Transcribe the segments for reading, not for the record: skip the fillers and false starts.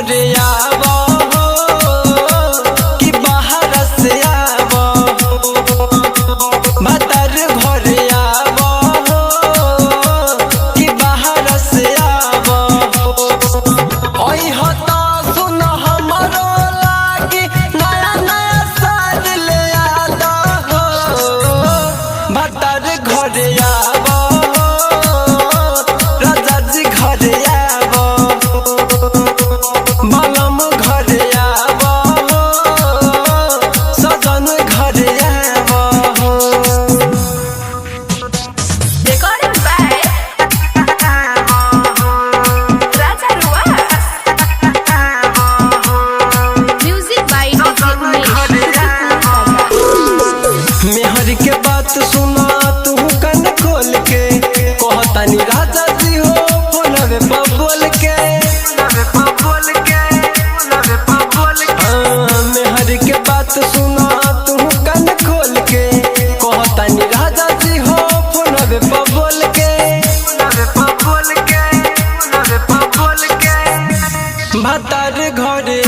घरे आवो कि बाहर से आवो, भतार घरे आवो कि बाहर से आवो। ओई होता सुन हमरो लागी नया नया साज ले आदा हो, भतार घरे आवो राजा जी घरे आवो, बलम घरे आवो सजन घरे आवो। Recorded by Raja Ruas. Music by मेहर के बात सुना तू कन खोल के, कहतानी राजा जी हो फोनवे पर बोल के। मेहर के बात सुना तू कन खोल के, कहतानी राजा जी हो फोनवे पर बोल के। भतार घरे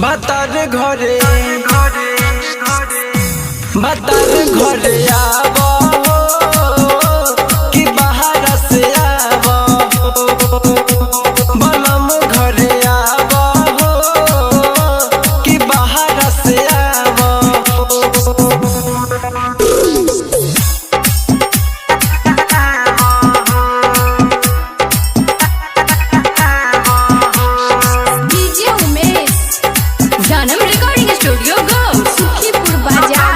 भतार घरे भतार घरे आवो कि बाहर से आवो, बलम घरे आवो कि बाहर से आवो। DJ Umesh, Janam Recording Studio Go, Sukhipur Bazaar.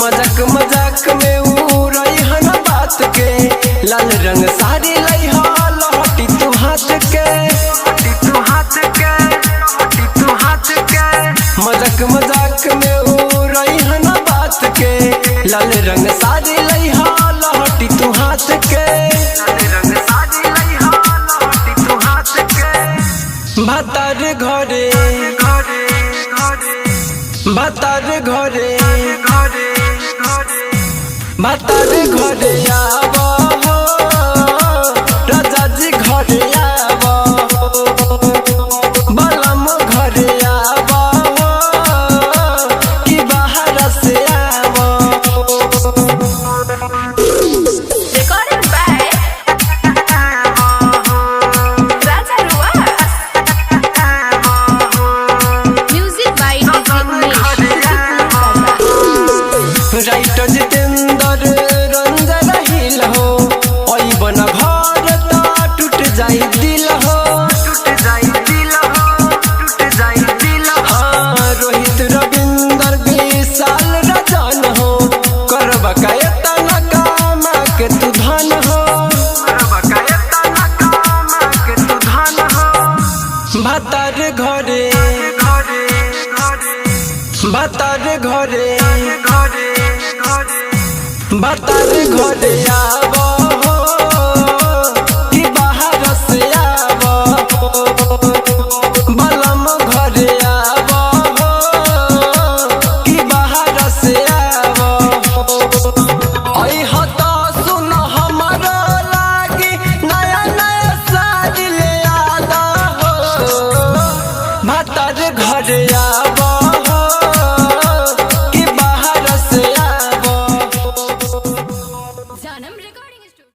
मजाक मजाक में उड़ई हन बात के, लाल रंग साड़ी लई हो लहटी तू हाथ के। मजाक मजाक में उड़ई हन बात के, लाल रंग साड़ी लई हो लहटी तू हाथ के। भतार घरे भतार घरे भतार घरे आवो राजा जी घरे आवो, बलम घरे आवो कि बाहर से आवो। Recorded by Raja Ruas. Music by writer Jitendra Ranjan हिल हो, ओई बन घर ता टूट जाई दिल हो। हाँ, रोहित रविंदर विशाल रजन हो, करबा का एतना काम के तू धन हो। भतार घरे भतार घरे भतार घरे आवो कि बाहर से आवो, बलम घरे आवो कि बाहर से आवो। ओई होता सुन हमरो लागी नया नया साज ले आदा हो, भतार घरे आवो।